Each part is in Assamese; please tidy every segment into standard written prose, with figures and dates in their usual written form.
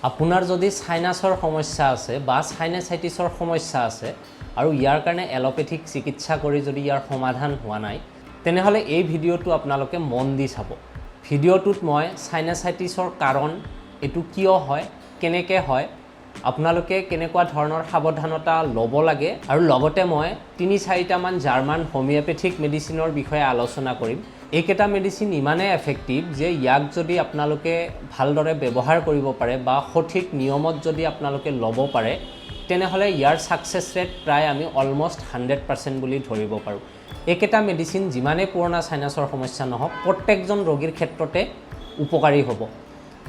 আপোনাৰ যদি সাইনাছৰ সমস্যা আছে বা সাইনাসাইটিছৰ সমস্যা আছে আৰু ইয়াৰ কাৰণে এলোপেথিক চিকিৎসা কৰি যদি ইয়াৰ সমাধান হোৱা নাই তেনেহলে এই ভিডিঅটো আপোনালোকে মন দি চাব। ভিডিঅটোত মই সাইনাসাইটিছৰ কাৰণ এটো কিয় হয় কেনেকৈ হয় আপোনালোকে কেনেকুৱা ধৰণৰ সাৱধানতা ল'ব লাগে আৰু লগতে মই ৩-৪টা মান জাৰ্মান হোমিওপ্যাথিক মেডিচিনৰ বিষয়ে আলোচনা কৰিম। এইকেইটা মেডিচিন ইমানেই এফেক্টিভ যে ইয়াক যদি আপোনালোকে ভালদৰে ব্যৱহাৰ কৰিব পাৰে বা সঠিক নিয়মত যদি আপোনালোকে ল'ব পাৰে তেনেহলে ইয়াৰ সাকসেস ৰেট প্ৰায় আমি অলমোস্ট 100% বুলি ধৰিব পাৰোঁ। এইকেইটা মেডিচিন যিমানেই পুৰণা সাইনাছৰ সমস্যা নহওক প্ৰত্যেকজন ৰোগীৰ ক্ষেত্ৰতে উপকাৰী হ'ব।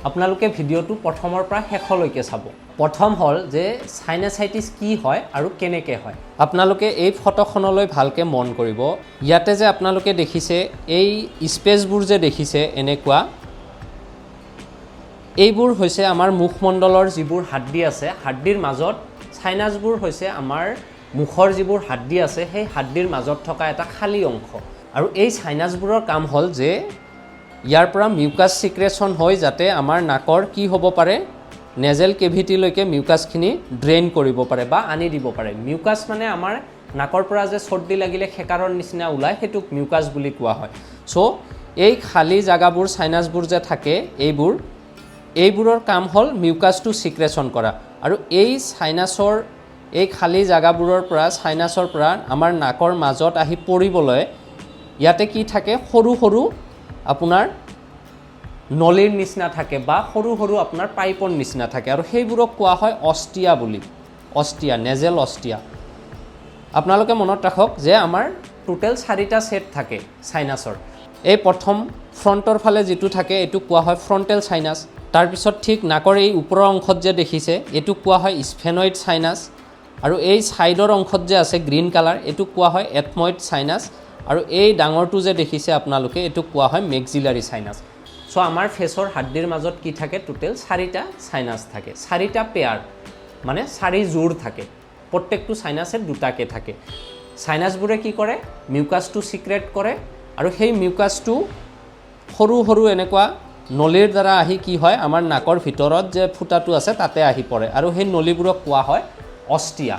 আপোনালোকে ভিডিঅটো প্ৰথমৰ পৰা শেষলৈকে চাব। প্ৰথম হ'ল যে সাইনাসাইটিছ কি হয় আৰু কেনেকৈ হয়। আপোনালোকে এই ফটোখনলৈ ভালকৈ মন কৰিব। ইয়াতে যে আপোনালোকে দেখিছে এই স্পেচবোৰ যে দেখিছে এনেকুৱা এইবোৰ হৈছে আমাৰ মুখমণ্ডলৰ যিবোৰ হাড্ডি আছে হাড্ডিৰ মাজত সাইনাছবোৰ হৈছে আমাৰ মুখৰ যিবোৰ হাড্ডি আছে সেই হাড্ডিৰ মাজত থকা এটা খালী অংশ আৰু এই সাইনাছবোৰৰ কাম হ'ল যে ইয়াৰ পৰা মিউকাছ সিক্ৰেশ্যন হৈ যাতে আমাৰ নাকৰ কি হ'ব পাৰে নেজেল কেভিটিলৈকে মিউকাছখিনি ড্ৰেইন কৰিব পাৰে বা আনি দিব পাৰে। মিউকাছ মানে আমাৰ নাকৰ পৰা যে চৰ্দি লাগিলে খেকাৰৰ নিচিনা ওলায় সেইটোক মিউকাছ বুলি কোৱা হয়। সো এই খালী জাগাবোৰ সাইনাছবোৰ যে থাকে এইবোৰৰ কাম হ'ল মিউকাছটো সিক্ৰেশ্যন কৰা আৰু এই সাইনাছৰ এই খালী জাগাবোৰৰ পৰা সাইনাছৰ পৰা আমাৰ নাকৰ মাজত আহি পৰিবলৈ ইয়াতে কি থাকে সৰু সৰু আপোনাৰ নলীৰ নিচিনা থাকে বা সৰু সৰু আপোনাৰ পাইপৰ নিচিনা থাকে আৰু সেইবোৰক কোৱা হয় অস্টিয়া বুলি। Ostia nasal ostia. আপোনালোকে মনত ৰাখক যে আমাৰ টোটেল 4টা সেট থাকে সাইনাছৰ। এই প্ৰথম ফ্ৰণ্টৰ ফালে যিটো থাকে এইটো কোৱা হয় ফ্ৰণ্টেল সাইনাছ। তাৰপিছত ঠিক নাকৰ এই ওপৰৰ অংশত যে দেখিছে এইটো কোৱা হয় স্ফেনয়েড সাইনাছ আৰু এই সাইডৰ অংশত যে আছে গ্ৰীণ কালাৰ এইটো কোৱা হয় এথময়েড সাইনাছ আৰু এই ডাঙৰটো যে দেখিছে আপোনালোকে এইটো কোৱা হয় মেক্সিলাৰী সাইনাছ। সো আমাৰ ফেচৰ হাড্ডিৰ মাজত কি থাকে টোটেল 4টা সাইনাছ থাকে। 4টা পেয়াৰ মানে 4 জোৰ থাকে। প্ৰত্যেকটো সাইনাছে দুটাকে থাকে। সাইনাছবোৰে কি কৰে মিউকাছটো সিক্ৰেট কৰে আৰু সেই মিউকাছটো সৰু সৰু এনেকুৱা নলীৰ দ্বাৰা আহি কি হয় আমাৰ নাকৰ ভিতৰত যে ফুটাটো আছে তাতে আহি পৰে আৰু সেই নলীবোৰক কোৱা হয় অস্টিয়া।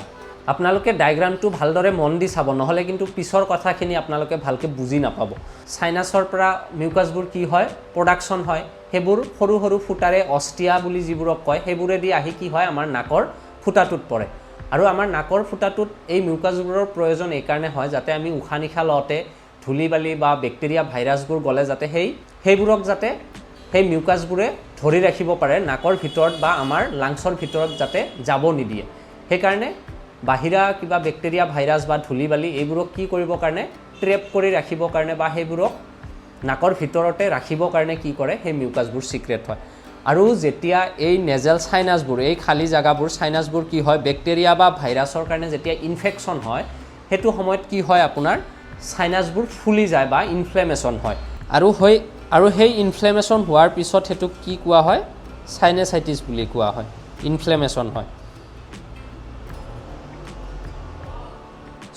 আপোনালোকে ডায়াগ্ৰামটো ভালদৰে মন দি চাব নহলে কিন্তু পিছৰ কথাখিনি আপোনালোকে ভালকে বুজি নাপাব। সাইনাছৰ পৰা মিউকাছবোৰ কি হয় প্ৰডাকশন হয় সেইবোৰ সৰু সৰু ফুটাৰে অস্টিয়া বুলি যিবোৰক কয় সেইবোৰেদি আহি কি হয় আমাৰ নাকৰ ফুটাটোত পৰে আৰু আমাৰ নাকৰ ফুটাটোত এই মিউকাছবোৰৰ প্ৰয়োজন এই কাৰণে হয় যাতে আমি উশাহ নিশাহ লওঁতে ধূলি বালি বা বেক্টেৰিয়া ভাইৰাছবোৰ গলে যাতে সেইবোৰক যাতে সেই মিউকাছবোৰে ধৰি ৰাখিব পাৰে নাকৰ ভিতৰত বা আমাৰ লাংছৰ ভিতৰত যাতে যাব নিদিয়ে। সেইকাৰণে বাহিৰা কিবা বেক্টেৰিয়া ভাইৰাছ বা ধূলি বালি এইবোৰক কি কৰিবৰ কাৰণে ট্ৰেপ কৰি ৰাখিবৰ কাৰণে বা সেইবোৰক নাকৰ ভিতৰতে ৰাখিবৰ কাৰণে কি কৰে সেই মিউকাছবোৰ সিক্ৰেট হয়। আৰু যেতিয়া এই নেজেল সাইনাছবোৰ এই খালী জাগাবোৰ সাইনাছবোৰ কি হয় বেক্টেৰিয়া বা ভাইৰাছৰ কাৰণে যেতিয়া ইনফেকশ্যন হয় সেইটো সময়ত কি হয় আপোনাৰ সাইনাছবোৰ ফুলি যায় বা ইনফ্লেমেশ্যন হয় আৰু সেই ইনফ্লেমেশ্যন হোৱাৰ পিছত হেতুক কি কোৱা হয় সাইনাসাইটিছ বুলি কোৱা হয়। ইনফ্লেমেশ্যন হয়।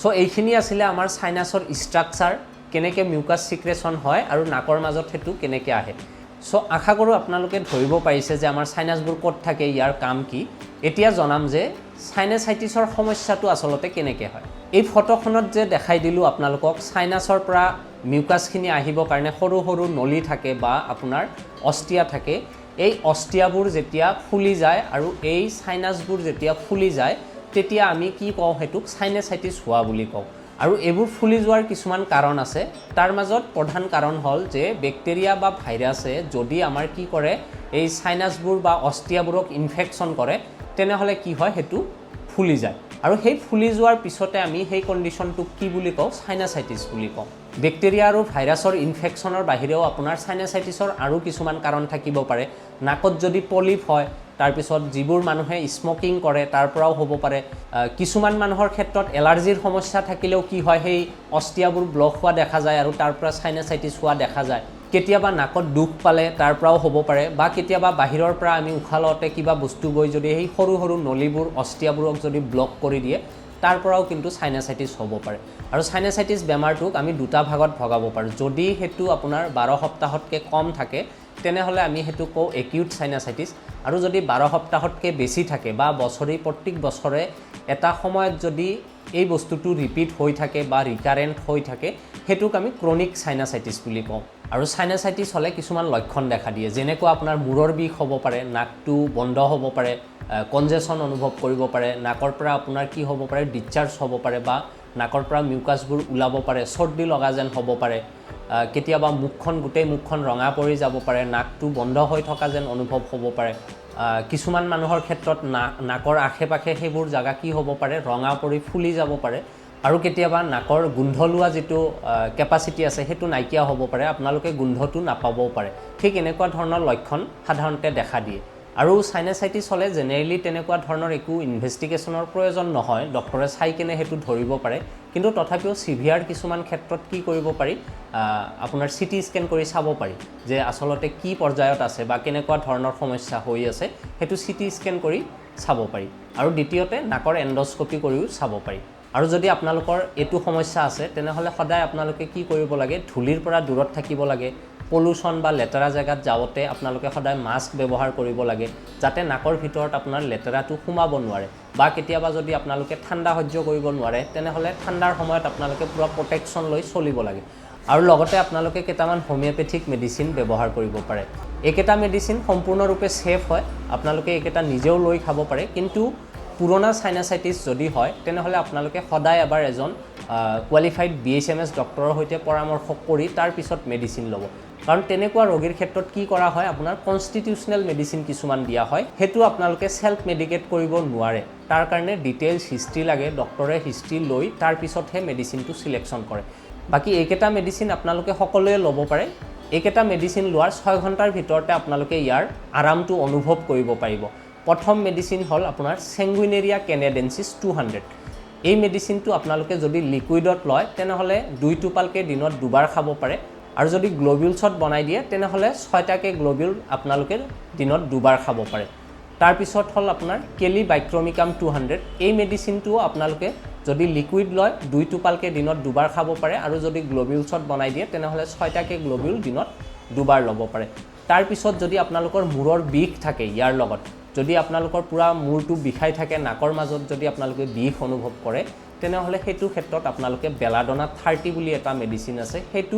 সো এইখিনি আছিলে আমাৰ সাইনাছৰ ষ্ট্ৰাকচাৰ কেনেকৈ মিউকাছ সিক্ৰেশ্যন হয় আৰু নাকৰ মাজত হেতু কেনেকৈ আহে। সো আশা কৰোঁ আপোনালোকে ধৰিব পাৰিছে যে আমাৰ সাইনাছবোৰ ক'ত থাকে ইয়াৰ কাম কি। এতিয়া জনাম যে সাইনাসাইটিছৰ সমস্যাটো আচলতে কেনেকৈ হয়। এই ফটোখনত যে দেখাই দিলোঁ আপোনালোকক সাইনাছৰ পৰা মিউকাছখিনি আহিবৰ কাৰণে সৰু সৰু নলী থাকে বা আপোনাৰ অস্টিয়া থাকে। এই অস্টিয়াবোৰ যেতিয়া ফুলি যায় আৰু এই সাইনাছবোৰ যেতিয়া ফুলি যায় তেতিয়া আমি কি কওঁ হেতুক সাইনাসাইটিছ হোৱা বুলি কওঁ। আৰু এইবোৰ ফুলি যোৱাৰ কিছুমান কাৰণ আছে। তাৰ মাজত প্ৰধান কাৰণ হ'ল যে বেক্টেৰিয়া বা ভাইৰাছে যদি আমাৰ কি কৰে এই সাইনাছবোৰ বা অস্টিয়াবোৰক ইনফেকশ্যন কৰে তেনেহলে কি হয় হেতু ফুলি যায় আৰু সেই ফুলি যোৱাৰ পিছতে আমি সেই কণ্ডিশ্যনটোক কি বুলি কওঁ সাইনাসাইটিছ বুলি কওঁ। বেক্টেৰিয়া আৰু ভাইৰাছৰ ইনফেকশ্যনৰ বাহিৰেও আপোনাৰ সাইনাসাইটিছৰ আৰু কিছুমান কাৰণ থাকিব পাৰে। নাকত যদি পলিপ হয় তাৰপিছত যিবোৰ মানুহে স্মকিং কৰে তাৰ পৰাও হ'ব পাৰে। কিছুমান মানুহৰ ক্ষেত্ৰত এলাৰ্জিৰ সমস্যা থাকিলেও কি হয় সেই অস্টিয়াবোৰ ব্লক হোৱা দেখা যায় আৰু তাৰ পৰা সাইনাসাইটিছ হোৱা দেখা যায়। কেতিয়াবা নাকত দুখ পালে তাৰ পৰাও হ'ব পাৰে বা কেতিয়াবা বাহিৰৰ পৰা আমি উশাহ লওঁতে কিবা বস্তু গৈ যদি সেই সৰু সৰু নলীবোৰ অস্টিয়াবোৰক যদি ব্লক কৰি দিয়ে তাৰ পৰাও কিন্তু সাইনাসাইটিছ হ'ব পাৰে। আৰু সাইনাসাইটিছ বেমাৰটোক আমি দুটা ভাগত ভগাব পাৰোঁ। যদি হেতু আপোনাৰ 12 সপ্তাহতকৈ কম থাকে তেনেহ'লে আমি সেইটো কওঁ একিউট সাইনাসাইটিছ। আৰু যদি 12 সপ্তাহতকৈ বেছি থাকে বা প্ৰত্যেক বছৰে এটা সময়ত যদি এই বস্তুটো ৰিপিট হৈ থাকে বা ৰিকাৰেণ্ট হৈ থাকে সেইটোক আমি ক্ৰনিক সাইনাসাইটিছ বুলি কওঁ। আৰু সাইনাসাইটিছ হ'লে কিছুমান লক্ষণ দেখা দিয়ে, যেনেকুৱা আপোনাৰ মূৰৰ বিষ হ'ব পাৰে, নাকটো বন্ধ হ'ব পাৰে, কনজেশ্যন অনুভৱ কৰিব পাৰে, নাকৰ পৰা আপোনাৰ কি হ'ব পাৰে ডিসচাৰ্জ হ'ব পাৰে বা নাকৰ পৰা মিউকাছবোৰ ওলাব পাৰে, চৰ্দি লগা যেন হ'ব পাৰে, কেতিয়াবা গোটেই মুখখন ৰঙা পৰি যাব পাৰে, নাকটো বন্ধ হৈ থকা যেন অনুভৱ হ'ব পাৰে। কিছুমান মানুহৰ ক্ষেত্ৰত নাকৰ আশে পাশে সেইবোৰ জাগা কি হ'ব পাৰে ৰঙা পৰি ফুলি যাব পাৰে। আৰু কেতিয়াবা নাকৰ গোন্ধ লোৱা যিটো কেপাচিটি আছে সেইটো নাইকিয়া হ'ব পাৰে, আপোনালোকে গোন্ধটো নাপাবও পাৰে। ঠিক এনেকুৱা ধৰণৰ লক্ষণ সাধাৰণতে দেখা দিয়ে। আৰু সাইনাসাইটিছ হ'লে জেনেৰেলি তেনেকুৱা ধৰণৰ একো ইনভেষ্টিগেশ্যনৰ প্ৰয়োজন নহয়, ডক্টৰে চাই কেনে সেইটো ধৰিব পাৰে। কিন্তু তথাপিও সিভিয়াৰ কিছুমান ক্ষেত্ৰত কি কৰিব পাৰি, আপোনাৰ চিটি স্কেন কৰি চাব পাৰি যে আচলতে কি পৰ্যায়ত আছে বা কেনেকুৱা ধৰণৰ সমস্যা হৈ আছে, সেইটো চিটি স্কেন কৰি চাব পাৰি। আৰু দ্বিতীয়তে নাকৰ এণ্ডস্কপি কৰিও চাব পাৰি। আৰু যদি আপোনালোকৰ এইটো সমস্যা আছে তেনেহ'লে সদায় আপোনালোকে কি কৰিব লাগে, ধূলিৰ পৰা দূৰত থাকিব লাগে, পলিউশ্যন বা লেতেৰা জেগাত যাওঁতে আপোনালোকে সদায় মাস্ক ব্যৱহাৰ কৰিব লাগে যাতে নাকৰ ভিতৰত আপোনাৰ লেতেৰাটো সোমাব নোৱাৰে। বা কেতিয়াবা যদি আপোনালোকে ঠাণ্ডা সহ্য কৰিব নোৱাৰে তেনেহ'লে ঠাণ্ডাৰ সময়ত আপোনালোকে পুৰা প্ৰটেকশ্যন লৈ চলিব লাগে। আৰু লগতে আপোনালোকে কেইটামান হোমিওপেথিক মেডিচিন ব্যৱহাৰ কৰিব পাৰে। এইকেইটা মেডিচিন সম্পূৰ্ণৰূপে ছেফ হয়, আপোনালোকে এইকেইটা নিজেও লৈ খাব পাৰে। কিন্তু পুৰণা সাইনাসাইটিছ যদি হয় তেনেহ'লে আপোনালোকে সদায় এবাৰ এজন কোৱালিফাইড BHMS ডক্টৰৰ সৈতে পৰামৰ্শ কৰি তাৰ পিছত মেডিচিন ল'ব। কাৰণ তেনেকুৱা ৰোগীৰ ক্ষেত্ৰত কি কৰা হয়, আপোনাৰ কনষ্টিটিউচনেল মেডিচিন কিছুমান দিয়া হয়, সেইটো আপোনালোকে সেল্ফ মেডিকেট কৰিব নোৱাৰে। তাৰ কাৰণে ডিটেইলছ হিষ্ট্ৰী লাগে, ডক্টৰে হিষ্ট্ৰী লৈ তাৰ পিছতহে মেডিচিনটো সিলেকশ্যন কৰে। বাকী এইকেইটা মেডিচিন আপোনালোকে সকলোৱে ল'ব পাৰে। এইকেইটা মেডিচিন লোৱাৰ 6 ঘণ্টাৰ ভিতৰতে আপোনালোকে ইয়াৰ আৰামটো অনুভৱ কৰিব পাৰিব। প্ৰথম মেডিচিন হ'ল আপোনাৰ চেঙ্গুইনেৰিয়া কেনেডেন্সিছ 200। এই মেডিচিনটো আপোনালোকে যদি লিকুইডত লয় তেনেহ'লে 2 টোপালকৈ দিনত 2বাৰ খাব পাৰে। আৰু যদি গ্লোবিউলছত বনাই দিয়ে তেনেহ'লে 6টাকৈ গ্লোবিউল আপোনালোকে দিনত 2বাৰ খাব পাৰে। তাৰপিছত হ'ল আপোনাৰ কেলিবাইক্ৰমিকাম 200। এই মেডিচিনটোও আপোনালোকে যদি লিকুইড লয় 2 টোপালকৈ দিনত 2বাৰ খাব পাৰে। আৰু যদি গ্লোবিউলছত বনাই দিয়ে তেনেহ'লে 6টাকৈ গ্লোবিউল দিনত 2বাৰ ল'ব পাৰে। তাৰপিছত যদি আপোনালোকৰ মূৰৰ বিষ থাকে, ইয়াৰ লগত যদি আপোনালোকৰ পুৰা মূৰটো বিষাই থাকে, নাকৰ মাজত যদি আপোনালোকে বিষ অনুভৱ কৰে তেনেহ'লে সেইটো ক্ষেত্ৰত আপোনালোকে বেলাডোনা 30 বুলি এটা মেডিচিন আছে, সেইটো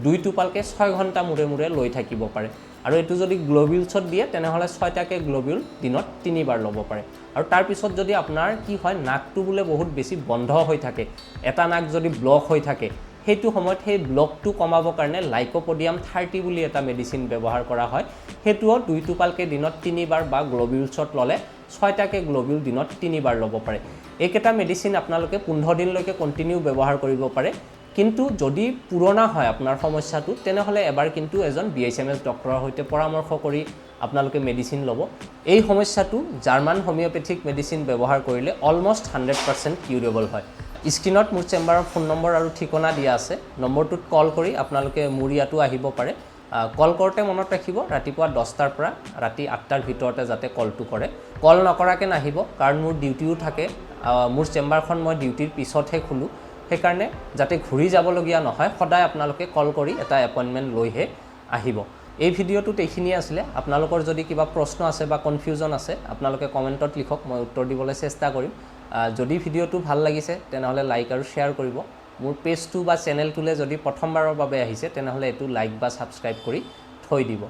2 টোপালকৈ 6 ঘণ্টা মূৰে মূৰে লৈ থাকিব পাৰে। আৰু এইটো যদি গ্লোবিউলছত দিয়ে তেনেহ'লে 6টাকৈ গ্লোবিউল দিনত 3বাৰ ল'ব পাৰে। আৰু তাৰপিছত যদি আপোনাৰ কি হয়, নাকটো বোলে বহুত বেছি বন্ধ হৈ থাকে, এটা নাক যদি ব্লক হৈ থাকে, সেইটো সময়ত সেই ব্লকটো কমাবৰ কাৰণে লাইকোপডিয়াম 30 বুলি এটা মেডিচিন ব্যৱহাৰ কৰা হয়। সেইটোও 2 টোপালকৈ দিনত 3বাৰ বা গ্লোবিউলছত ল'লে 6টাকৈ গ্লোবিউল দিনত 3বাৰ ল'ব পাৰে। এইকেইটা মেডিচিন আপোনালোকে 15 দিনলৈকে কণ্টিনিউ ব্যৱহাৰ কৰিব পাৰে। কিন্তু যদি পুৰণা হয় আপোনাৰ সমস্যাটো তেনেহ'লে এবাৰ কিন্তু এজন BHMS ডক্টৰৰ সৈতে পৰামৰ্শ কৰি আপোনালোকে মেডিচিন ল'ব। এই সমস্যাটো জাৰ্মান হোমিওপেথিক মেডিচিন ব্যৱহাৰ কৰিলে অলমষ্ট 100% কিউৰেবল হয়। স্ক্ৰীনত মোৰ চেম্বাৰৰ ফোন নম্বৰ আৰু ঠিকনা দিয়া আছে, নম্বৰটোত কল কৰি আপোনালোকে মোৰ ইয়াতো আহিব পাৰে। কল কৰোঁতে মনত ৰাখিব ৰাতিপুৱা 10টাৰ পৰা ৰাতি 8টাৰ ভিতৰতে যাতে কলটো কৰে। কল নকৰাকৈ নাহিব, কাৰণ মোৰ ডিউটিও থাকে। মোৰ চেম্বাৰখন মই ডিউটিৰ পিছতহে খোলোঁ, সেইকাৰণে যাতে ঘূৰি যাবলগীয়া নহয়, সদায় আপোনালোকে কল কৰি এটা এপইণ্টমেণ্ট লৈহে আহিব। এই ভিডিঅ'টোত এইখিনিয়ে আছিলে। আপোনালোকৰ যদি কিবা প্ৰশ্ন আছে বা কনফিউজন আছে আপোনালোকে কমেণ্টত লিখক, মই উত্তৰ দিবলৈ চেষ্টা কৰিম। যদি ভিডিঅ'টো ভাল লাগিছে তেনেহ'লে লাইক আৰু শ্বেয়াৰ কৰিব। মোৰ পেজটো বা চেনেলটোলৈ যদি প্ৰথমবাৰৰ বাবে আহিছে তেনেহ'লে এইটো লাইক বা ছাবস্ক্ৰাইব কৰি থৈ দিব।